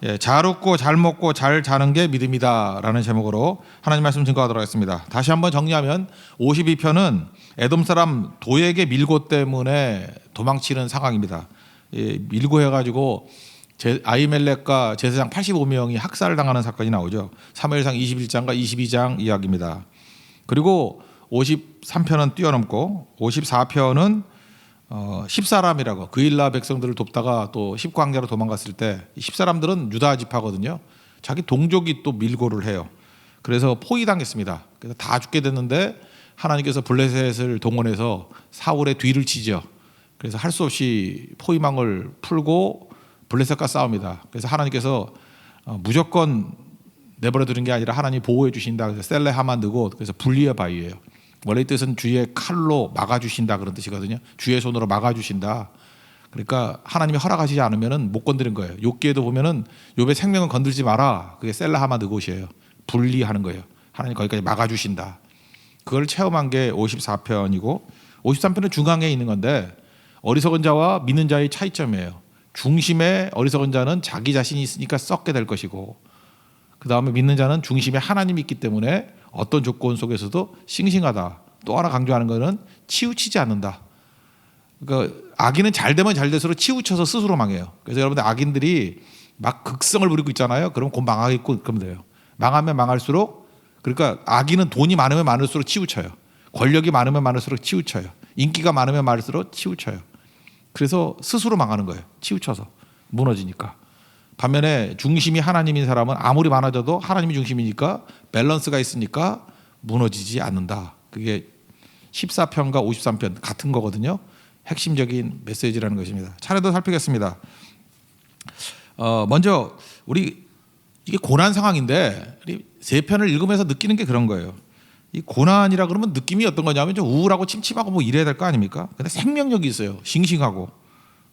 예, 잘 웃고 잘 먹고 잘 자는 게 믿음이다라는 제목으로 하나님 말씀 증거하도록 하겠습니다. 다시 한번 정리하면 52편은 에돔 사람 도액의 밀고 때문에 도망치는 상황입니다. 예, 밀고 해가지고 아히멜렉과 제사장 85명이 학살을 당하는 사건이 나오죠. 사무엘상 21장과 22장 이야기입니다. 그리고 53편은 뛰어넘고 54편은 10사람이라고 그일라 백성들을 돕다가 또 10광야로 도망갔을 때 10사람들은 유다 지파거든요. 자기 동족이 또 밀고를 해요. 그래서 포위당했습니다. 그래서 다 죽게 됐는데 하나님께서 블레셋을 동원해서 사울의 뒤를 치죠. 그래서 할 수 없이 포위망을 풀고 블레셋과 싸웁니다. 그래서 하나님께서 무조건 내버려 두는 게 아니라 하나님이 보호해 주신다. 그래서 셀레하만 느고 그래서 분리의 바위예요. 원래 이 뜻은 주의 칼로 막아주신다 그런 뜻이거든요. 주의 손으로 막아주신다. 그러니까 하나님이 허락하시지 않으면 못 건드린 거예요. 욥기에도 보면은 욥의 생명은 건들지 마라. 그게 셀라하마 느곳이에요. 분리하는 거예요. 하나님 거기까지 막아주신다. 그걸 체험한 게 54편이고 53편은 중앙에 있는 건데 어리석은 자와 믿는 자의 차이점이에요. 중심에 어리석은 자는 자기 자신이 있으니까 썩게 될 것이고 그 다음에 믿는 자는 중심에 하나님이 있기 때문에 어떤 조건 속에서도 싱싱하다. 또 하나 강조하는 것은 치우치지 않는다. 그러니까 악인은 잘 되면 잘 될수록 치우쳐서 스스로 망해요. 그래서 여러분들 악인들이 막 극성을 부리고 있잖아요. 그럼 곧 망하겠고 그러면 돼요. 망하면 망할수록 그러니까 악인은 돈이 많으면 많을수록 치우쳐요. 권력이 많으면 많을수록 치우쳐요. 인기가 많으면 많을수록 치우쳐요. 그래서 스스로 망하는 거예요. 치우쳐서 무너지니까. 반면에 중심이 하나님인 사람은 아무리 많아져도 하나님이 중심이니까 밸런스가 있으니까 무너지지 않는다. 그게 14편과 53편 같은 거거든요. 핵심적인 메시지라는 것입니다. 차례도 살피겠습니다. 먼저 우리 이게 고난 상황인데 세 편을 읽으면서 느끼는 게 그런 거예요. 이 고난이라 그러면 느낌이 어떤 거냐면 좀 우울하고 침침하고 뭐 이래야 될 거 아닙니까? 근데 생명력이 있어요. 싱싱하고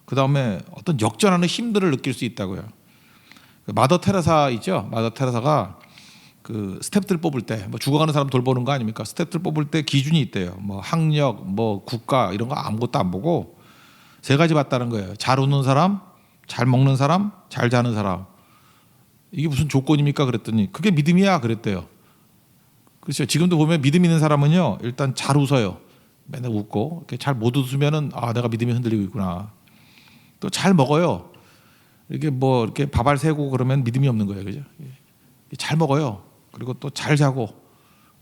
그 다음에 어떤 역전하는 힘들을 느낄 수 있다고요. 마더 테레사 있죠. 마더 테레사가 그 스태프들 뽑을 때 뭐 죽어가는 사람 돌보는 거 아닙니까? 스태프들 뽑을 때 기준이 있대요. 뭐 학력, 뭐 국가 이런 거 아무것도 안 보고 세 가지 봤다는 거예요. 잘 웃는 사람, 잘 먹는 사람, 잘 자는 사람. 이게 무슨 조건입니까? 그랬더니 그게 믿음이야 그랬대요. 그렇죠. 지금도 보면 믿음 있는 사람은요 일단 잘 웃어요. 맨날 웃고 잘 못 웃으면은 아 내가 믿음이 흔들리고 있구나. 또 잘 먹어요. 이렇게 뭐 이렇게 밥알 새고 그러면 믿음이 없는 거예요, 그죠? 잘 먹어요. 그리고 또 잘 자고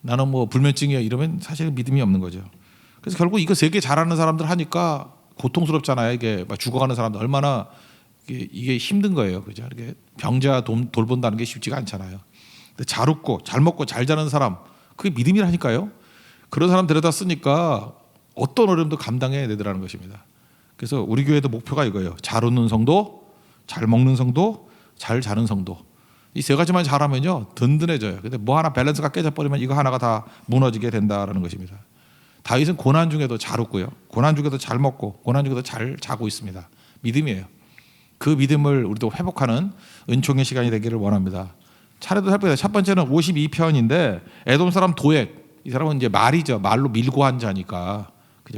나는 뭐 불면증이야 이러면 사실 믿음이 없는 거죠. 그래서 결국 이거 세 개 잘하는 사람들 하니까 고통스럽잖아요. 이게 막 죽어가는 사람들 얼마나 이게 힘든 거예요, 그죠? 이렇게 병자 돌본다는 게 쉽지가 않잖아요. 근데 잘 웃고 잘 먹고 잘 자는 사람 그게 믿음이라니까요. 그런 사람 데려다 쓰니까 어떤 어려움도 감당해내더라는 것입니다. 그래서 우리 교회도 목표가 이거예요. 잘 웃는 성도, 잘 먹는 성도, 잘 자는 성도. 이 세 가지만 잘하면요 든든해져요. 근데 뭐 하나 밸런스가 깨져버리면 이거 하나가 다 무너지게 된다라는 것입니다. 다윗은 고난 중에도 잘 웃고요. 고난 중에도 잘 먹고 고난 중에도 잘 자고 있습니다. 믿음이에요. 그 믿음을 우리도 회복하는 은총의 시간이 되기를 원합니다. 차례도 살펴보세요. 첫 번째는 52편인데 에돔 사람 도액. 이 사람은 이제 말이죠. 말로 밀고 한 자니까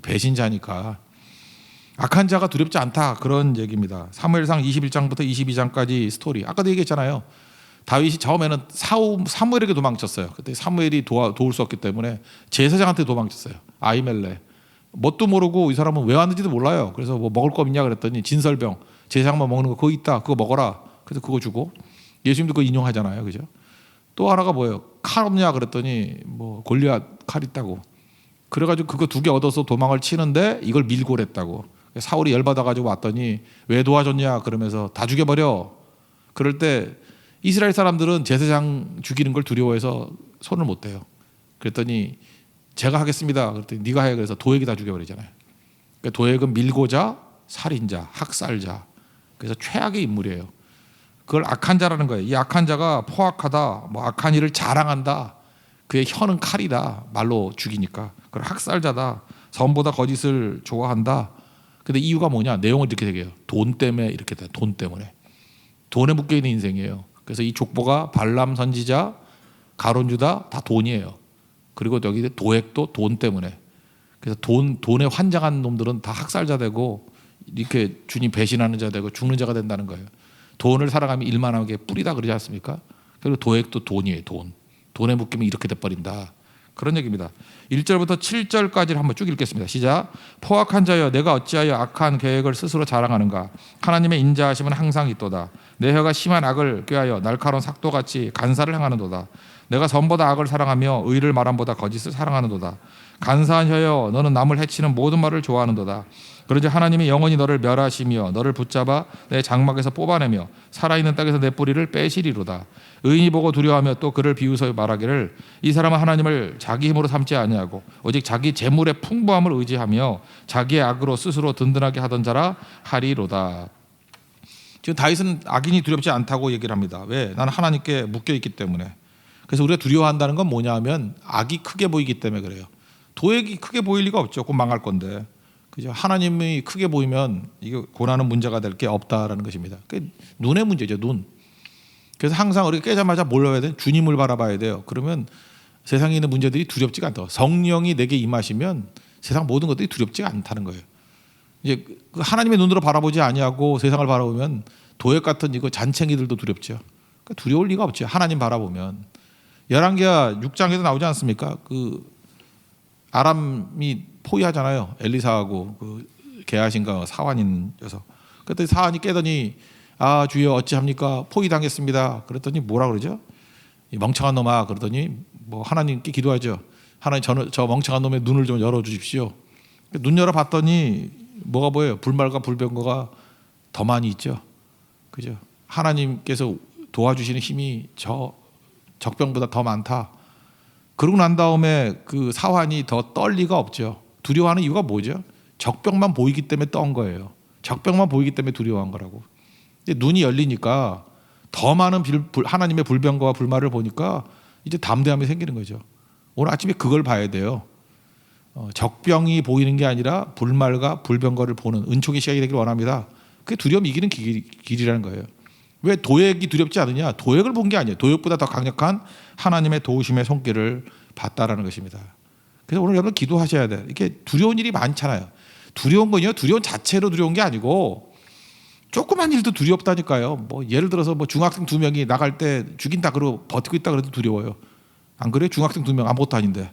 배신자니까. 악한 자가 두렵지 않다 그런 얘기입니다. 사무엘상 21장부터 22장까지 스토리. 아까도 얘기했잖아요. 다윗이 처음에는 사무엘에게 도망쳤어요. 그때 사무엘이 도울 수 없기 때문에 제사장한테 도망쳤어요. 아히멜렉. 뭣도 모르고 이 사람은 왜 왔는지도 몰라요. 그래서 뭐 먹을 거 있냐 그랬더니 진설병. 제사장만 먹는 거 그거 있다. 그거 먹어라. 그래서 그거 주고 예수님도 그거 인용하잖아요. 그죠? 또 하나가 뭐예요? 칼 없냐 그랬더니 뭐 골리앗 칼 있다고. 그래가지고 그거 2개 얻어서 도망을 치는데 이걸 밀고 그랬다고. 사울이 열받아가지고 왔더니 왜 도와줬냐 그러면서 다 죽여버려. 그럴 때 이스라엘 사람들은 제사장 죽이는 걸 두려워해서 손을 못 대요. 그랬더니 제가 하겠습니다. 그랬더니 네가 해. 그래서 도액이 다 죽여버리잖아요. 그러니까 도액은 밀고자, 살인자, 학살자. 그래서 최악의 인물이에요. 그걸 악한 자라는 거예요. 이 악한 자가 포악하다, 뭐 악한 일을 자랑한다. 그의 혀는 칼이다. 말로 죽이니까. 그걸 학살자다. 선보다 거짓을 좋아한다. 근데 이유가 뭐냐? 내용을 이렇게 되게요. 돈 때문에 이렇게 돼. 돈 때문에. 돈에 묶여 있는 인생이에요. 그래서 이 족보가 발람 선지자, 가론 유다 다 돈이에요. 그리고 여기 도액도 돈 때문에. 그래서 돈에 환장한 놈들은 다 학살자 되고 이렇게 주님 배신하는 자 되고 죽는 자가 된다는 거예요. 돈을 사랑하면 일만하게 뿌리다 그러지 않습니까? 그리고 도액도 돈이에요. 돈에 묶이면 이렇게 돼버린다. 그런 얘기입니다. 1절부터 7절까지를 한번 쭉 읽겠습니다. 시작. 포악한 자여 내가 어찌하여 악한 계획을 스스로 자랑하는가. 하나님의 인자하심은 항상 있도다. 내 혀가 심한 악을 꾀하여 날카로운 삭도같이 간사를 행하는도다. 내가 선보다 악을 사랑하며 의를 말함보다 거짓을 사랑하는도다. 간사한 혀여 너는 남을 해치는 모든 말을 좋아하는도다. 그러지 하나님이 영원히 너를 멸하시며 너를 붙잡아 내 장막에서 뽑아내며 살아있는 땅에서 내 뿌리를 빼시리로다. 의인이 보고 두려워하며 또 그를 비웃어 말하기를 이 사람은 하나님을 자기 힘으로 삼지 아니하고 오직 자기 재물의 풍부함을 의지하며 자기의 악으로 스스로 든든하게 하던 자라 하리로다. 지금 다윗은 악인이 두렵지 않다고 얘기를 합니다. 왜? 나는 하나님께 묶여 있기 때문에. 그래서 우리가 두려워한다는 건 뭐냐 하면 악이 크게 보이기 때문에 그래요. 도액이 크게 보일 리가 없죠. 곧 망할 건데. 그죠? 하나님이 크게 보이면 이게 고난은 문제가 될 게 없다라는 것입니다. 눈의 문제죠, 눈. 그래서 항상 우리가 깨자마자 뭘 해야 돼? 주님을 바라봐야 돼요. 그러면 세상에 있는 문제들이 두렵지가 않다. 성령이 내게 임하시면 세상 모든 것들이 두렵지가 않다는 거예요. 이제 하나님의 눈으로 바라보지 아니하고 세상을 바라보면 도액 같은 이거 잔챙이들도 두렵죠. 그러니까 두려울 리가 없죠. 하나님 바라보면. 열왕기하 6장에도 나오지 않습니까? 그 아람이 포위하잖아요. 엘리사하고 그 게하신가 사환인 녀석. 그랬더니 사환이 깨더니 아 주여 어찌합니까? 포위당했습니다. 그랬더니 뭐라 그러죠? 이 멍청한 놈아. 그러더니 뭐 하나님께 기도하죠. 하나님 저 멍청한 놈의 눈을 좀 열어주십시오. 눈 열어봤더니 뭐가 보여요? 불말과 불병거가 더 많이 있죠. 그죠? 하나님께서 도와주시는 힘이 저 적병보다 더 많다. 그러고 난 다음에 그 사환이 더 떨 리가 없죠. 두려워하는 이유가 뭐죠? 적병만 보이기 때문에 떤 거예요. 적병만 보이기 때문에 두려워한 거라고. 근데 눈이 열리니까 더 많은 하나님의 불병거와 불말을 보니까 이제 담대함이 생기는 거죠. 오늘 아침에 그걸 봐야 돼요. 적병이 보이는 게 아니라 불말과 불병거를 보는 은총의 시각이 되길 원합니다. 그게 두려움 이기는 길이라는 거예요. 왜 도액이 두렵지 않느냐? 도액을 본 게 아니에요. 도액보다 더 강력한 하나님의 도우심의 손길을 봤다라는 것입니다. 그래서 오늘 여러분 기도하셔야 돼요. 이렇게 두려운 일이 많잖아요. 두려운 건요, 두려운 자체로 두려운 게 아니고 조그만 일도 두렵다니까요. 뭐 예를 들어서 뭐 중학생 2명이 나갈 때 죽인다 그러고 버티고 있다 그래도 두려워요. 안 그래요? 중학생 2명 아무것도 아닌데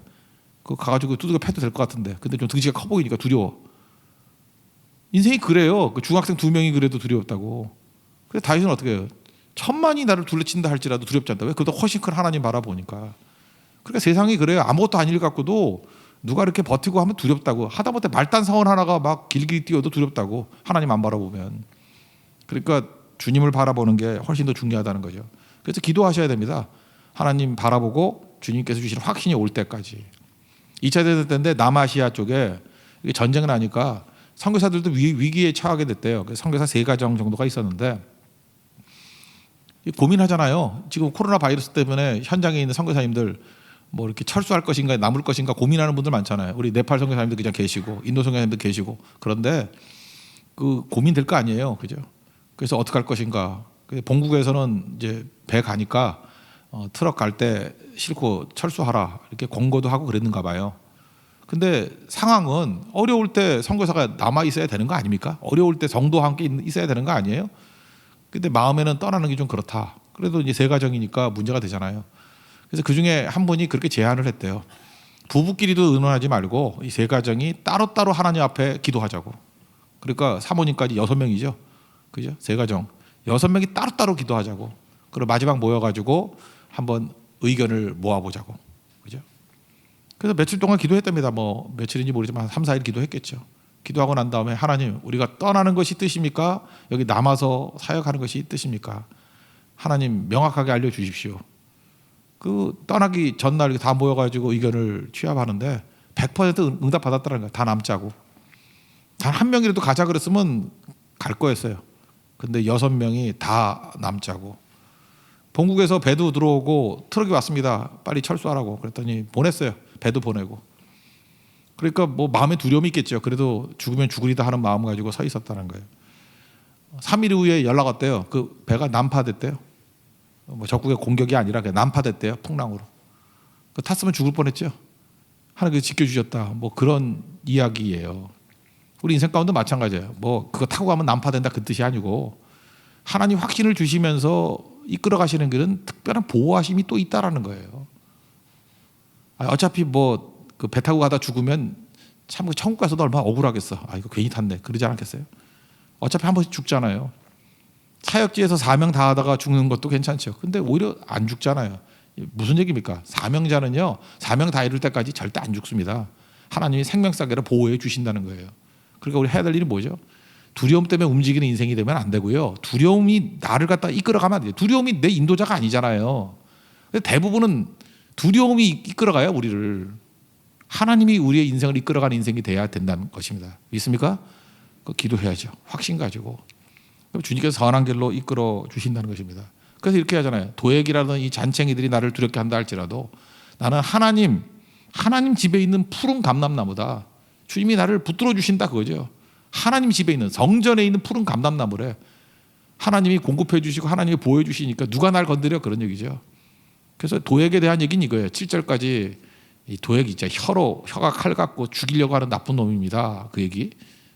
그거 가가지고 두들겨 패도 될 것 같은데 근데 좀 등치가 커 보이니까 두려워. 인생이 그래요. 그 중학생 2명이 그래도 두렵다고. 그래서 다윗은 어떻게 해요? 천만이 나를 둘러친다 할지라도 두렵지 않다. 왜? 그것도 훨씬 큰 하나님 바라보니까. 그러니까 세상이 그래요. 아무것도 아닐 갖고도 누가 이렇게 버티고 하면 두렵다고. 하다못해 말단 사원 하나가 막 길게 뛰어도 두렵다고. 하나님 안 바라보면. 그러니까 주님을 바라보는 게 훨씬 더 중요하다는 거죠. 그래서 기도하셔야 됩니다. 하나님 바라보고 주님께서 주시는 확신이 올 때까지. 2차 대전 때인데 남아시아 쪽에 전쟁을 하니까 선교사들도 위기에 처하게 됐대요. 선교사 3가정 정도가 있었는데 고민하잖아요. 지금 코로나 바이러스 때문에 현장에 있는 선교사님들 뭐 이렇게 철수할 것인가 남을 것인가 고민하는 분들 많잖아요. 우리 네팔 선교사님들 그냥 계시고 인도 선교사님들 계시고 그런데 그 고민될 거 아니에요, 그죠? 그래서 어떻게 할 것인가. 본국에서는 이제 배 가니까 트럭 갈 때 싣고 철수하라 이렇게 권고도 하고 그랬는가 봐요. 근데 상황은 어려울 때 선교사가 남아 있어야 되는 거 아닙니까? 어려울 때 성도와 함께 있어야 되는 거 아니에요? 근데 마음에는 떠나는 게 좀 그렇다. 그래도 이제 3가정이니까 문제가 되잖아요. 그래서 그 중에 한 분이 그렇게 제안을 했대요. 부부끼리도 의논하지 말고 이 3가정이 따로따로 하나님 앞에 기도하자고. 그러니까 사모님까지 6명이죠. 그죠? 3가정. 6명이 따로따로 기도하자고. 그리고 마지막 모여가지고 한번 의견을 모아보자고. 그죠? 그래서 며칠 동안 기도했답니다. 뭐 며칠인지 모르지만 3, 4일 기도했겠죠. 기도하고 난 다음에 하나님 우리가 떠나는 것이 뜻입니까? 여기 남아서 사역하는 것이 뜻입니까? 하나님 명확하게 알려주십시오. 그 떠나기 전날 다 모여가지고 의견을 취합하는데 100% 응답 받았다는 거예요. 다 남자고. 단 한 명이라도 가자 그랬으면 갈 거였어요. 근데 6명이 다 남자고. 본국에서 배도 들어오고 트럭이 왔습니다. 빨리 철수하라고. 그랬더니 보냈어요. 배도 보내고. 그러니까 뭐 마음에 두려움이 있겠죠. 그래도 죽으면 죽으리다 하는 마음 가지고 서 있었다는 거예요. 3일 후에 연락 왔대요. 그 배가 난파됐대요. 뭐 적국의 공격이 아니라 그냥 난파됐대요. 풍랑으로. 그 탔으면 죽을 뻔했죠. 하나님께서 지켜주셨다. 뭐 그런 이야기예요. 우리 인생 가운데 마찬가지예요. 뭐 그거 타고 가면 난파된다 그 뜻이 아니고 하나님 확신을 주시면서 이끌어 가시는 길은 특별한 보호하심이 또 있다라는 거예요. 어차피 뭐 그 배 타고 가다 죽으면 참 천국 가서도 얼마나 억울하겠어. 이거 괜히 탔네. 그러지 않겠어요? 어차피 한 번씩 죽잖아요. 사역지에서 사명 다하다가 죽는 것도 괜찮죠. 근데 오히려 안 죽잖아요. 무슨 얘기입니까? 사명자는요, 사명 다 이룰 때까지 절대 안 죽습니다. 하나님이 생명사계를 보호해 주신다는 거예요. 그러니까 우리 해야 될 일이 뭐죠? 두려움 때문에 움직이는 인생이 되면 안 되고요. 두려움이 나를 갖다 이끌어가면 안 돼요. 두려움이 내 인도자가 아니잖아요. 대부분은 두려움이 이끌어가요, 우리를. 하나님이 우리의 인생을 이끌어가는 인생이 돼야 된다는 것입니다. 믿습니까? 기도해야죠. 확신 가지고. 주님께서 선한 길로 이끌어 주신다는 것입니다. 그래서 이렇게 하잖아요. 도액이라는 이 잔챙이들이 나를 두렵게 한다 할지라도 나는 하나님 집에 있는 푸른 감람나무다. 주님이 나를 붙들어 주신다 그거죠. 하나님 집에 있는 성전에 있는 푸른 감람나무래. 하나님이 공급해 주시고 하나님이 보호해 주시니까 누가 날 건드려 그런 얘기죠. 그래서 도액에 대한 얘기는 이거예요. 7절까지 이 도액이 진짜 혀가 칼 같고 죽이려고 하는 나쁜 놈입니다. 그 얘기.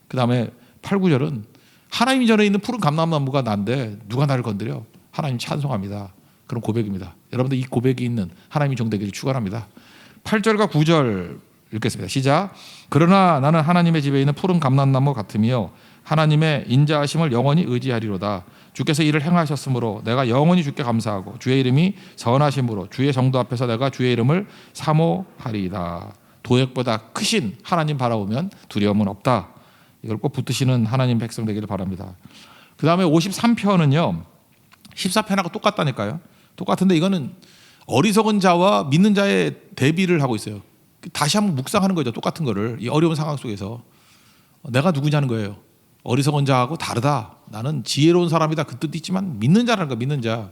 그 다음에 8, 9절은 하나님 전에 있는 푸른 감람나무가 난데 누가 나를 건드려? 하나님 찬송합니다. 그런 고백입니다. 여러분들 이 고백이 있는 하나님이 종되기를 축원합니다. 8절과 9절 읽겠습니다. 시작. 그러나 나는 하나님의 집에 있는 푸른 감람나무 같으며 하나님의 인자하심을 영원히 의지하리로다. 주께서 이를 행하셨으므로 내가 영원히 주께 감사하고 주의 이름이 선하심으로 주의 정도 앞에서 내가 주의 이름을 사모하리이다. 도액보다 크신 하나님 바라보면 두려움은 없다. 이걸 꼭 붙드시는 하나님 백성 되기를 바랍니다. 그 다음에 53편은요 14편하고 똑같다니까요. 똑같은데 이거는 어리석은 자와 믿는 자의 대비를 하고 있어요. 다시 한번 묵상하는 거죠. 똑같은 거를 이 어려운 상황 속에서 내가 누구냐는 거예요. 어리석은 자하고 다르다. 나는 지혜로운 사람이다. 그 뜻도 있지만 믿는 자라는 거. 믿는 자.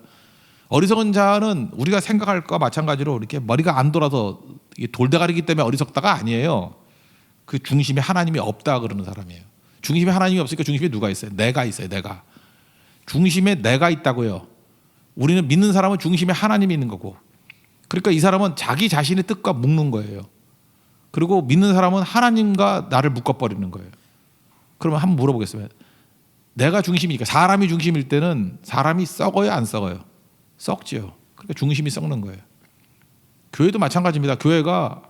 어리석은 자는 우리가 생각할 것과 마찬가지로 이렇게 머리가 안 돌아서 돌대가리기 때문에 어리석다가 아니에요. 그 중심에 하나님이 없다 그러는 사람이에요. 중심에 하나님이 없으니까 중심에 누가 있어요? 내가 있어요. 내가. 중심에 내가 있다고요. 우리는 믿는 사람은 중심에 하나님이 있는 거고. 그러니까 이 사람은 자기 자신의 뜻과 묶는 거예요. 그리고 믿는 사람은 하나님과 나를 묶어버리는 거예요. 그러면 한번 물어보겠습니다. 내가 중심이니까 사람이 중심일 때는 사람이 썩어요, 안 썩어요? 썩지요. 그러니까 중심이 썩는 거예요. 교회도 마찬가지입니다. 교회가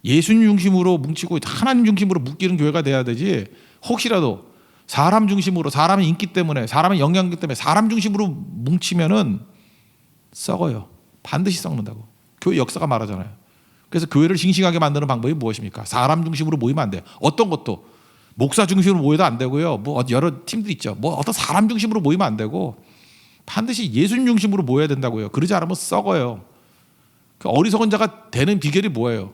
예수님 중심으로 뭉치고 하나님 중심으로 묶이는 교회가 돼야 되지. 혹시라도 사람 중심으로 사람의 인기 때문에 사람의 영향력 때문에 사람 중심으로 뭉치면은 썩어요. 반드시 썩는다고. 교회 역사가 말하잖아요. 그래서 교회를 싱싱하게 만드는 방법이 무엇입니까? 사람 중심으로 모이면 안 돼요. 어떤 것도 목사 중심으로 모여도 안 되고요. 뭐 여러 팀들 있죠. 뭐 어떤 사람 중심으로 모이면 안 되고 반드시 예수님 중심으로 모여야 된다고요. 그러지 않으면 썩어요. 그 어리석은 자가 되는 비결이 뭐예요?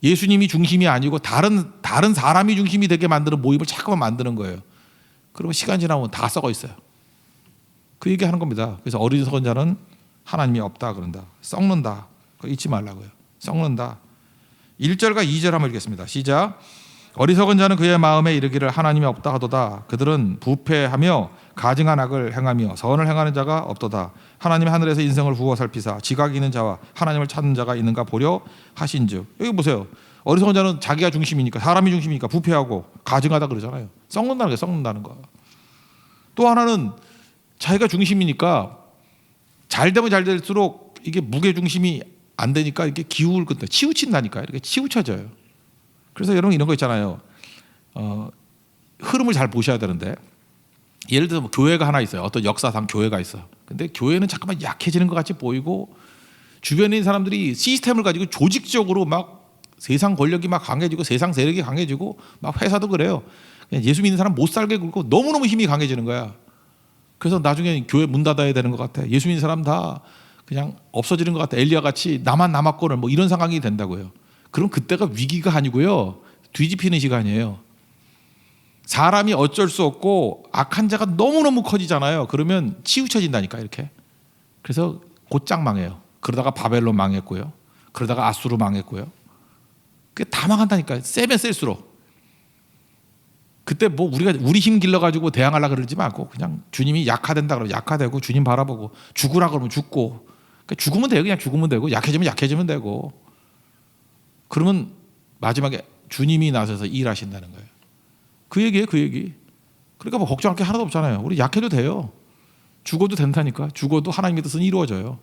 예수님이 중심이 아니고 다른 사람이 중심이 되게 만드는 모임을 자꾸만 만드는 거예요. 그러면 시간 지나면 다 썩어 있어요. 그 얘기하는 겁니다. 그래서 어리석은 자는 하나님이 없다 그런다. 썩는다. 그거 잊지 말라고요. 썩는다. 1절과 2절 한번 읽겠습니다. 시작. 어리석은 자는 그의 마음에 이르기를 하나님이 없다 하도다. 그들은 부패하며 가증한 악을 행하며 선을 행하는 자가 없도다. 하나님 하늘에서 인생을 후어 살피사 지각이 있는 자와 하나님을 찾는 자가 있는가 보려 하신즉. 여기 보세요. 어리석은 자는 자기가 중심이니까 사람이 중심이니까 부패하고 가증하다 그러잖아요. 썩는다는 게 썩는다는 거. 또 하나는 자기가 중심이니까 잘 되면 잘 될수록 이게 무게 중심이 안 되니까 이렇게 기울 건데 치우친다니까 이렇게 치우쳐져요. 그래서 여러분 이런 거 있잖아요. 흐름을 잘 보셔야 되는데 예를 들어서 뭐 교회가 하나 있어요. 어떤 역사상 교회가 있어. 근데 교회는 잠깐만 약해지는 것 같이 보이고 주변에 있는 사람들이 시스템을 가지고 조직적으로 막 세상 권력이 막 강해지고 세상 세력이 강해지고 막 회사도 그래요. 그냥 예수 믿는 사람 못 살게 굴고 너무너무 힘이 강해지는 거야. 그래서 나중에 교회 문 닫아야 되는 것 같아. 예수 믿는 사람 다 그냥 없어지는 것 같아. 엘리야 같이 나만 남았거늘 뭐 이런 상황이 된다고요. 그럼 그때가 위기가 아니고요. 뒤집히는 시간이에요. 사람이 어쩔 수 없고 악한 자가 너무너무 커지잖아요. 그러면 치우쳐진다니까 이렇게. 그래서 곧장 망해요. 그러다가 바벨론 망했고요. 그러다가 아수르 망했고요. 그게 다 망한다니까요. 세면 셀수록. 그때 뭐 우리가 우리 힘 길러가지고 대항하려고 그러지 말고 그냥 주님이 약화된다 그러면 약화되고 주님 바라보고 죽으라 그러면 죽고 그러니까 죽으면 돼요. 그냥 죽으면 되고 약해지면 약해지면 되고 그러면 마지막에 주님이 나서서 일하신다는 거예요. 그 얘기예요. 그 얘기. 그러니까 뭐 걱정할 게 하나도 없잖아요. 우리 약해도 돼요. 죽어도 된다니까. 죽어도 하나님의 뜻은 이루어져요.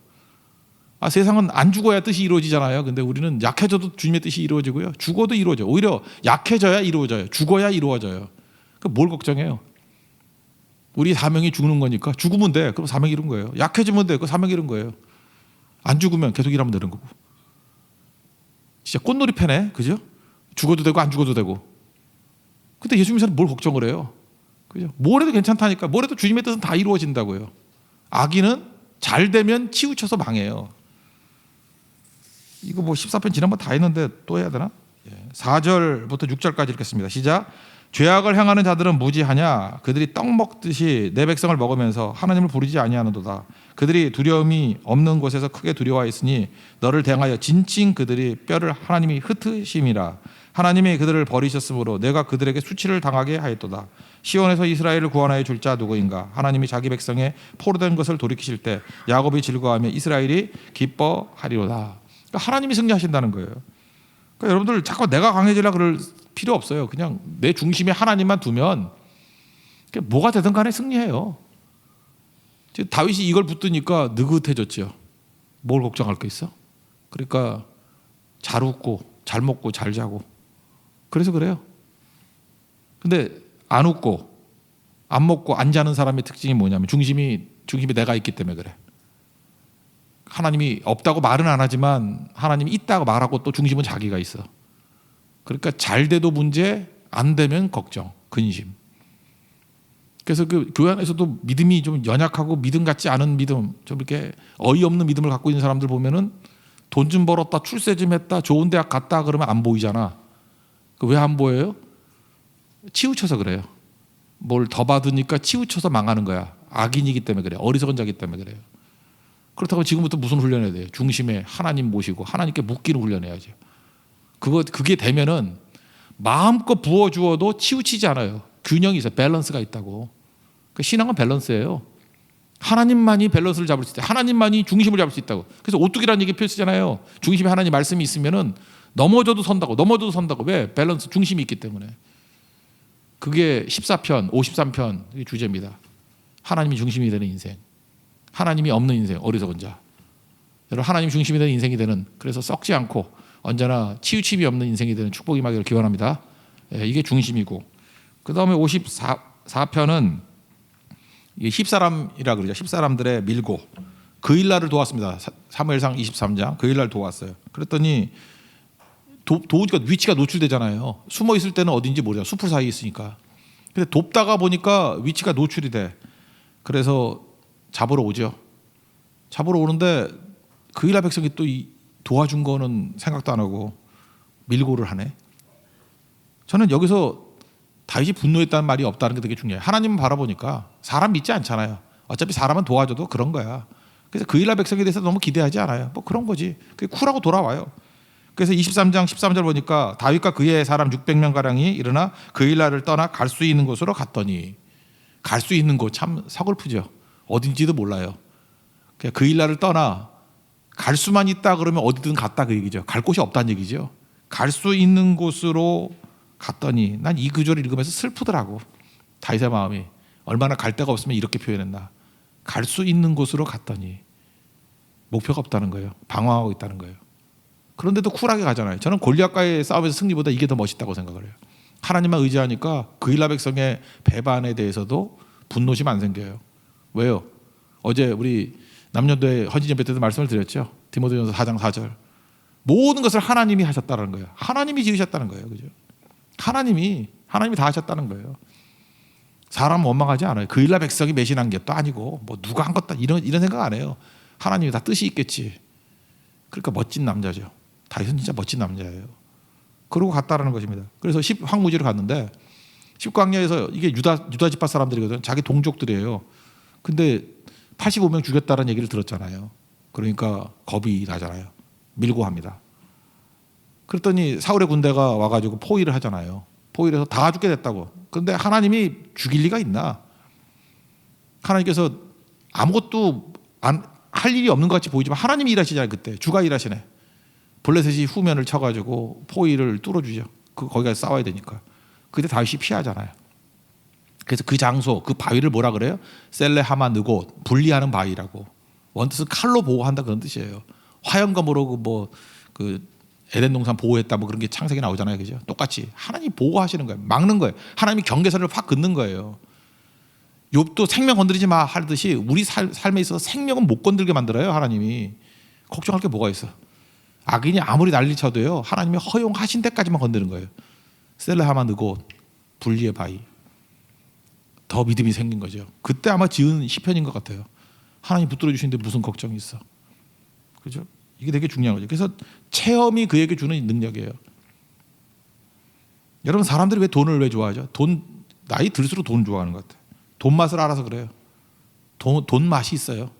세상은 안 죽어야 뜻이 이루어지잖아요. 근데 우리는 약해져도 주님의 뜻이 이루어지고요. 죽어도 이루어져요. 오히려 약해져야 이루어져요. 죽어야 이루어져요. 뭘 걱정해요? 우리 사명이 죽는 거니까 죽으면 돼. 그럼 사명이 이룬 거예요. 약해지면 돼. 그 사명이 이룬 거예요. 안 죽으면 계속 일하면 되는 거고. 진짜 꽃놀이 패네. 그죠? 죽어도 되고 안 죽어도 되고. 근데 예수님께서는 뭘 걱정을 해요? 그죠? 뭘 해도 괜찮다니까. 뭘 해도 주님의 뜻은 다 이루어진다고요. 악인은 잘 되면 치우쳐서 망해요. 이거 14편 지난번 다 했는데 또 해야 되나? 4절부터 6절까지 읽겠습니다. 시작. 죄악을 행하는 자들은 무지하냐? 그들이 떡 먹듯이 내 백성을 먹으면서 하나님을 부르지 아니하는도다. 그들이 두려움이 없는 곳에서 크게 두려워했으니 너를 대하여 진칭 그들이 뼈를 하나님이 흩으심이라. 하나님이 그들을 버리셨으므로 내가 그들에게 수치를 당하게 하였도다. 시온에서 이스라엘을 구원하여 줄 자 누구인가? 하나님이 자기 백성의 포로된 것을 돌이키실 때 야곱이 즐거워하며 이스라엘이 기뻐하리로다. 그러니까 하나님이 승리하신다는 거예요. 그러니까 여러분들 자꾸 내가 강해지려 그럴 필요 없어요. 그냥 내 중심에 하나님만 두면 뭐가 되든 간에 승리해요. 다윗이 이걸 붙드니까 느긋해졌죠. 뭘 걱정할 거 있어? 그러니까 잘 웃고 잘 먹고 잘 자고 그래서 그래요. 근데 안 웃고 안 먹고 안 자는 사람의 특징이 뭐냐면 중심이 내가 있기 때문에 그래. 하나님이 없다고 말은 안 하지만 하나님이 있다고 말하고 또 중심은 자기가 있어. 그러니까 잘 돼도 문제, 안 되면 걱정, 근심. 그래서 그 교회 안에서도 믿음이 좀 연약하고 믿음 같지 않은 믿음, 좀 이렇게 어이없는 믿음을 갖고 있는 사람들 보면은 돈 좀 벌었다, 출세 좀 했다, 좋은 대학 갔다 그러면 안 보이잖아. 왜 안 보여요? 치우쳐서 그래요. 뭘 더 받으니까 치우쳐서 망하는 거야. 악인이기 때문에 그래. 어리석은 자이기 때문에 그래요. 그렇다고 지금부터 무슨 훈련해야 돼요? 중심에 하나님 모시고 하나님께 묶이는 훈련해야죠. 그게 되면은 마음껏 부어주어도 치우치지 않아요. 균형이 있어요. 밸런스가 있다고. 신앙은 밸런스예요. 하나님만이 밸런스를 잡을 수 있다. 하나님만이 중심을 잡을 수 있다고. 그래서 오뚜기라는 얘기 표시잖아요. 중심에 하나님 말씀이 있으면은 넘어져도 선다고. 넘어져도 선다고. 왜? 밸런스, 중심이 있기 때문에. 그게 14편, 53편 주제입니다. 하나님이 중심이 되는 인생. 하나님이 없는 인생, 어리석은 자. 여러분 하나님 중심이 되는 인생이 되는, 그래서 썩지 않고 언제나 치우침이 없는 인생이 되는 축복이 임하기를 기원합니다. 이게 중심이고, 그 다음에 54편은 힙사람이라 그러죠. 힙사람들의 밀고 그 일날을 도왔습니다. 사무엘상 23장 그 일날 도왔어요. 그랬더니 도우니까 위치가 노출되잖아요. 숨어 있을 때는 어딘지 모르잖아요. 숲을 사이에 있으니까. 근데 돕다가 보니까 위치가 노출이 돼. 그래서 잡으러 오죠. 잡으러 오는데 그 이스라엘 백성이 또 도와준 거는 생각도 안 하고 밀고를 하네. 저는 여기서 다윗이 분노했다는 말이 없다는 게 되게 중요해요. 하나님은 바라보니까 사람 믿지 않잖아요. 어차피 사람은 도와줘도 그런 거야. 그래서 그 이스라엘 백성에 대해서 너무 기대하지 않아요. 뭐 그런 거지. 그게 쿨하고 돌아와요. 그래서 23장 13절 보니까 다윗과 그의 사람 600명가량이 일어나 그 일날을 떠나 갈 수 있는 곳으로 갔더니, 갈 수 있는 곳 참 서글프죠. 어딘지도 몰라요. 그 일날을 떠나 갈 수만 있다 그러면 어디든 갔다 그 얘기죠. 갈 곳이 없다는 얘기죠. 갈 수 있는 곳으로 갔더니, 난 이 구절을 읽으면서 슬프더라고. 다윗의 마음이 얼마나 갈 데가 없으면 이렇게 표현했나. 갈 수 있는 곳으로 갔더니 목표가 없다는 거예요. 방황하고 있다는 거예요. 그런데도 쿨하게 가잖아요. 저는 골리앗과의 싸움에서 승리보다 이게 더 멋있다고 생각을 해요. 하나님만 의지하니까 그 이스라엘 백성의 배반에 대해서도 분노심 안 생겨요. 왜요? 어제 우리 남녀도의 헌신예배 때도 말씀을 드렸죠. 디모데전서 4장 4절. 모든 것을 하나님이 하셨다는 거예요. 하나님이 지으셨다는 거예요. 그죠? 하나님이 다 하셨다는 거예요. 사람은 원망하지 않아요. 그 이스라엘 백성이 매신한 게 또 아니고 뭐 누가 한 것도 이런 생각 안 해요. 하나님이 다 뜻이 있겠지. 그러니까 멋진 남자죠. 다윗은 진짜 멋진 남자예요. 그러고 갔다라는 것입니다. 그래서 황무지로 갔는데, 십광야에서 이게 유다 지파 사람들이거든. 자기 동족들이에요. 근데 85명 죽였다는 얘기를 들었잖아요. 그러니까 겁이 나잖아요. 밀고 합니다. 그랬더니 사울의 군대가 와가지고 포위를 하잖아요. 포위를 해서 다 죽게 됐다고. 그런데 하나님이 죽일 리가 있나? 하나님께서 아무것도 할 일이 없는 것 같이 보이지만 하나님이 일하시잖아요. 그때 주가 일하시네. 블레셋이 후면을 쳐가지고 포위를 뚫어주죠. 거기 가서 싸워야 되니까. 그때 다윗이 피하잖아요. 그래서 그 장소, 그 바위를 뭐라 그래요? 셀레하마 느고, 분리하는 바위라고. 원뜻은 칼로 보호한다 그런 뜻이에요. 화염검으로 그 에덴 동산 보호했다 뭐 그런 게 창세기 나오잖아요, 그죠? 똑같이 하나님 보호하시는 거예요, 막는 거예요. 하나님이 경계선을 확 긋는 거예요. 욥도 생명 건드리지 마 하듯이 우리 삶에 있어서 생명은 못 건들게 만들어요. 하나님이 걱정할 게 뭐가 있어? 악인이 아무리 난리 쳐도요, 하나님이 허용하신 데까지만 건드는 거예요. 셀레하마 느고, 분리의 바위. 더 믿음이 생긴 거죠. 그때 아마 지은 시편인 것 같아요. 하나님 붙들어 주시는데 무슨 걱정이 있어? 그죠? 이게 되게 중요한 거죠. 그래서 체험이 그에게 주는 능력이에요. 여러분, 사람들이 왜 돈을 왜 좋아하죠? 나이 들수록 돈 좋아하는 것 같아요. 돈 맛을 알아서 그래요. 돈 맛이 있어요.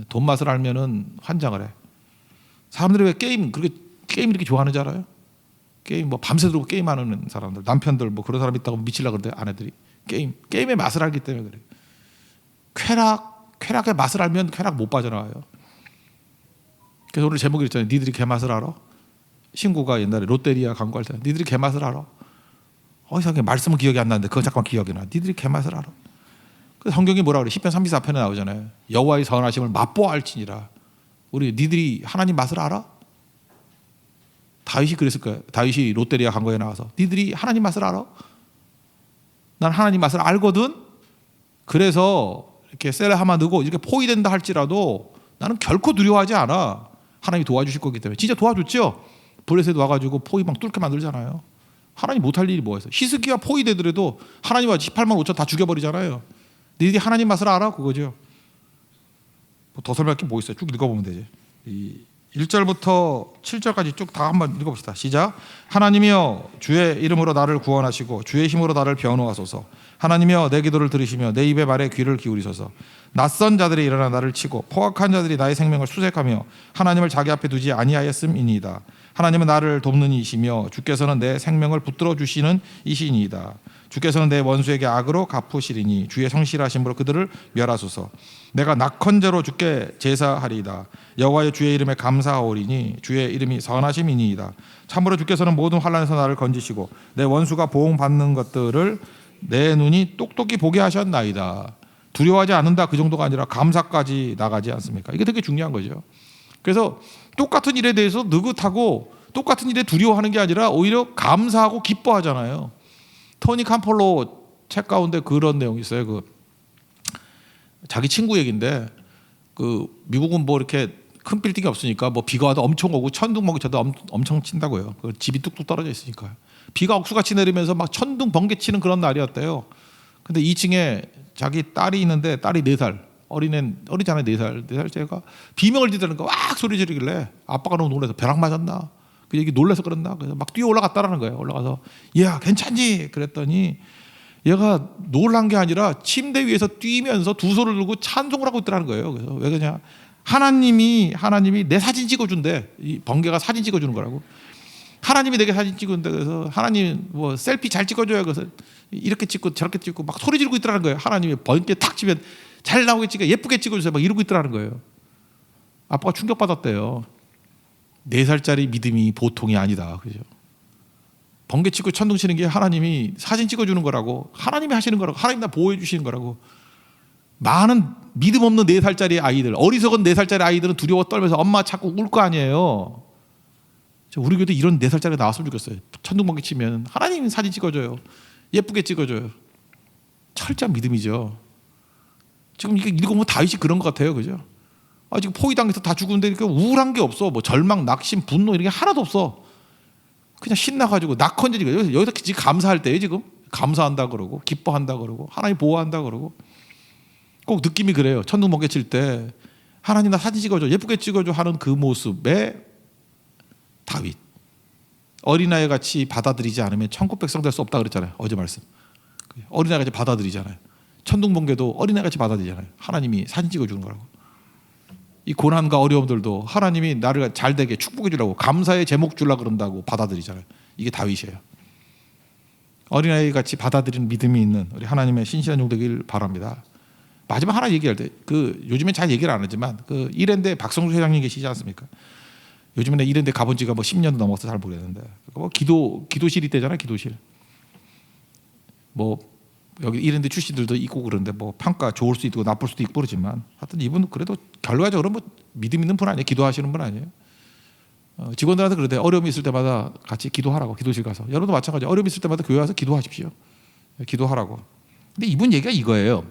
돈 맛을 알면은 환장을 해. 사람들이 왜 게임 이렇게 좋아하는 줄 알아요? 게임 뭐 밤새도록 게임하는 사람들, 남편들 뭐 그런 사람 있다고 미치려고 그러는데 아내들이 게임의 맛을 알기 때문에 그래요. 쾌락의 맛을 알면 쾌락 못 빠져나와요. 그래서 오늘 제목이 있잖아요. 니들이 개맛을 알아? 신구가 옛날에 롯데리아 광고할 때 니들이 개맛을 알아? 어디서 말씀은 기억이 안 나는데 그거 잠깐만 기억이 나. 니들이 개맛을 알아? 그 성경이 뭐라 그래? 시편 34편에 나오잖아요. 여호와의 선하심을 맛보아할지니라. 우리 니들이 하나님 맛을 알아? 다윗이 그랬을 거예요. 다윗이 롯데리아 광고에 나와서 니들이 하나님 맛을 알아? 난 하나님 맛을 알거든. 그래서 이렇게 셀레하마 느고 이렇게 포위된다 할지라도 나는 결코 두려워하지 않아. 하나님이 도와주실 거기 때문에. 진짜 도와줬죠. 블레셋 와가지고 포위 막 뚫게 만들잖아요. 하나님 못할 일이 뭐가 있어? 히스기야 포위되더라도 하나님 와 18만 5천 다 죽여버리잖아요. 너희들이 하나님 맛을 알아? 그거죠. 더 설명할 게 뭐 있어요? 쭉 읽어보면 되지. 1절부터 7절까지 쭉 다 한번 읽어봅시다. 시작. 하나님이여 주의 이름으로 나를 구원하시고 주의 힘으로 나를 변호하소서. 하나님이여 내 기도를 들으시며 내 입의 말에 귀를 기울이소서. 낯선 자들이 일어나 나를 치고 포악한 자들이 나의 생명을 수색하며 하나님을 자기 앞에 두지 아니하였음이니이다. 하나님은 나를 돕는 이시며 주께서는 내 생명을 붙들어 주시는 이시니이다. 주께서는 내 원수에게 악으로 갚으시리니 주의 성실하심으로 그들을 멸하소서. 내가 낙헌제로 주께 제사하리이다. 여호와의 주의 이름에 감사하오리니 주의 이름이 선하심이니이다. 참으로 주께서는 모든 환난에서 나를 건지시고 내 원수가 보응받는 것들을 내 눈이 똑똑히 보게 하셨나이다. 두려워하지 않는다 그 정도가 아니라 감사까지 나가지 않습니까? 이게 되게 중요한 거죠. 그래서 똑같은 일에 대해서 느긋하고 똑같은 일에 두려워하는 게 아니라 오히려 감사하고 기뻐하잖아요. 토니 캄폴로 책 가운데 그런 내용이 있어요. 자기 친구 얘기인데 미국은 뭐 이렇게 큰 빌딩이 없으니까 뭐 비가 와도 엄청 오고 천둥번개 쳐도 엄청 친다고요. 집이 뚝뚝 떨어져 있으니까 비가 억수같이 내리면서 막 천둥 번개 치는 그런 날이었대요. 근데 2층에 자기 딸이 있는데 딸이 4살 어리잖아요. 4살째가 비명을 지르는 거 왁 소리 지르길래 아빠가 너무 놀라서 벼락 맞았나? 그 얘기 놀라서 그랬나? 그래서 막 뛰어 올라갔다라는 거예요. 올라가서 얘야 괜찮니? 그랬더니 얘가 놀란 게 아니라 침대 위에서 뛰면서 두 손을 들고 찬송을 하고 있더라는 거예요. 그래서 왜 그러냐? 하나님이 내 사진 찍어준대. 이 번개가 사진 찍어주는 거라고. 하나님이 내게 사진 찍은데 그래서 하나님 뭐 셀피 잘 찍어줘요. 그래서 이렇게 찍고 저렇게 찍고 막 소리 지르고 있더라는 거예요. 하나님이 번개 탁 치면 잘 나오게 찍어 예쁘게 찍어주세요. 막 이러고 있더라는 거예요. 아빠가 충격받았대요. 4살짜리 믿음이 보통이 아니다. 그죠? 번개 치고 천둥 치는 게 하나님이 사진 찍어주는 거라고, 하나님이 하시는 거라고, 하나님 나 보호해 주시는 거라고. 많은 믿음 없는 4살짜리 아이들, 어리석은 4살짜리 아이들은 두려워 떨면서 엄마 찾고 울 거 아니에요. 우리 교회도 이런 4살짜리가 나왔으면 좋겠어요. 천둥 번개 치면 하나님이 사진 찍어줘요. 예쁘게 찍어줘요. 철저한 믿음이죠. 지금 이게 읽어보면 다윗이 그런 것 같아요. 그죠? 지금 포위당해서 다 죽었는데 이렇게 우울한 게 없어. 뭐 절망, 낙심, 분노 이런 게 하나도 없어. 그냥 신나가지고 낙헌제지. 여기서 지금 감사할 때예요. 지금 감사한다 그러고 기뻐한다 그러고 하나님 보호한다 그러고 꼭 느낌이 그래요. 천둥 번개 칠 때 하나님 나 사진 찍어줘, 예쁘게 찍어줘 하는 그 모습에 다윗 어린아이 같이 받아들이지 않으면 천국 백성 될 수 없다 그랬잖아요. 어제 말씀. 어린아이 같이 받아들이잖아요. 천둥 번개도 어린아이 같이 받아들이잖아요. 하나님이 사진 찍어주는 거라고. 이 고난과 어려움들도 하나님이 나를 잘 되게 축복해 주라고 감사의 제목 주려고 그런다고 받아들이잖아요. 이게 다윗이에요. 어린아이 같이 받아들이는 믿음이 있는 우리 하나님의 신실한 종 되길 바랍니다. 마지막 하나 얘기할 때 요즘엔 잘 얘기를 안 하지만 이랜드 박성수 회장님 계시지 않습니까? 요즘에 이랜드 가본 지가 뭐 10년도 넘어서 잘 모르겠는데 뭐 기도실 있대잖아요. 기도실 뭐 여기 이랜드 출신들도 있고 그런데 뭐 평가 좋을 수도 있고 나쁠 수도 있고 그러지만 하여튼 이분은 그래도 결과적으로 뭐 믿음 있는 분 아니에요. 기도하시는 분 아니에요. 직원들한테 그러대. 어려움이 있을 때마다 같이 기도하라고. 기도실 가서. 여러분도 마찬가지예요. 어려움이 있을 때마다 교회 와서 기도하십시오. 기도하라고. 근데 이분 얘기가 이거예요.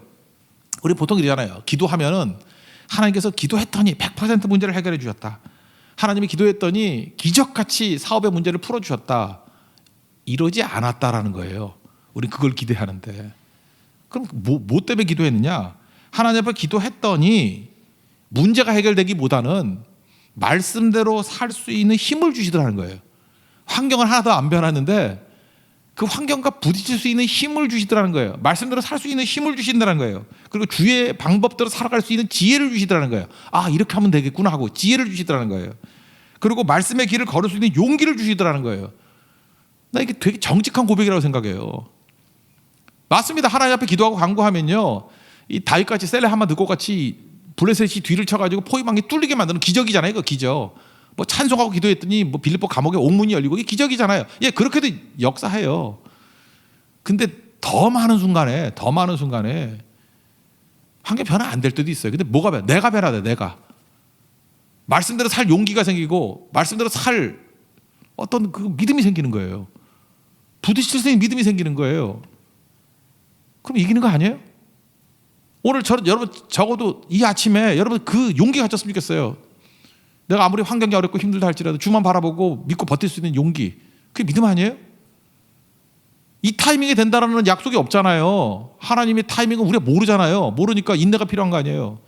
우리 보통 이러잖아요. 기도하면은 하나님께서 기도했더니 100% 문제를 해결해 주셨다. 하나님이 기도했더니 기적같이 사업의 문제를 풀어주셨다. 이러지 않았다라는 거예요. 우리 그걸 기대하는데. 그럼 뭐 때문에 기도했느냐? 하나님 앞에 기도했더니 문제가 해결되기보다는 말씀대로 살 수 있는 힘을 주시더라는 거예요. 환경은 하나도 안 변하는데 그 환경과 부딪힐 수 있는 힘을 주시더라는 거예요. 말씀대로 살 수 있는 힘을 주신다는 거예요. 그리고 주의 방법대로 살아갈 수 있는 지혜를 주시더라는 거예요. 아, 이렇게 하면 되겠구나 하고 지혜를 주시더라는 거예요. 그리고 말씀의 길을 걸을 수 있는 용기를 주시더라는 거예요. 나 이게 되게 정직한 고백이라고 생각해요. 맞습니다. 하나님 앞에 기도하고 간구하면요, 이 다윗같이 셀레 하마 듣고 같이 블레셋이 뒤를 쳐가지고 포위망이 뚫리게 만드는 기적이잖아요. 그 기적. 뭐 찬송하고 기도했더니 뭐 빌립보 감옥에 옥문이 열리고 이게 기적이잖아요. 예, 그렇게도 역사해요. 근데 더 많은 순간에 환경 변화 안 될 때도 있어요. 근데 뭐가 변해? 내가 변화돼. 내가 말씀대로 살 용기가 생기고 말씀대로 살 어떤 그 믿음이 생기는 거예요. 부딪힐 수 있는 믿음이 생기는 거예요. 그럼 이기는 거 아니에요? 오늘 여러분 적어도 이 아침에 여러분 그 용기 가졌으면 좋겠어요. 내가 아무리 환경이 어렵고 힘들다 할지라도 주만 바라보고 믿고 버틸 수 있는 용기. 그게 믿음 아니에요? 이 타이밍에 된다라는 약속이 없잖아요. 하나님의 타이밍은 우리가 모르잖아요. 모르니까 인내가 필요한 거 아니에요.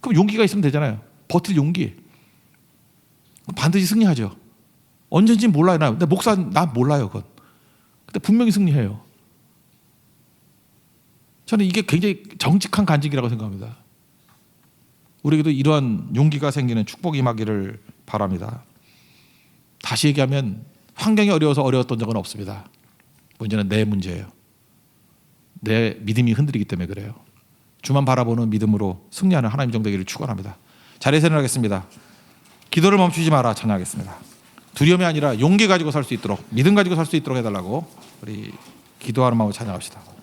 그럼 용기가 있으면 되잖아요. 버틸 용기. 반드시 승리하죠. 언제인지 몰라요. 나 목사 나 몰라요. 그건. 근데 분명히 승리해요. 저는 이게 굉장히 정직한 간증이라고 생각합니다. 우리에게도 이러한 용기가 생기는 축복이 임하기를 바랍니다. 다시 얘기하면 환경이 어려워서 어려웠던 적은 없습니다. 문제는 내 문제예요. 내 믿음이 흔들리기 때문에 그래요. 주만 바라보는 믿음으로 승리하는 하나님 정되기를 축원합니다. 자리에서 일어나겠습니다. 기도를 멈추지 마라 찬양하겠습니다. 두려움이 아니라 용기 가지고 살 수 있도록, 믿음 가지고 살 수 있도록 해달라고 우리 기도하는 마음으로 찬양합시다.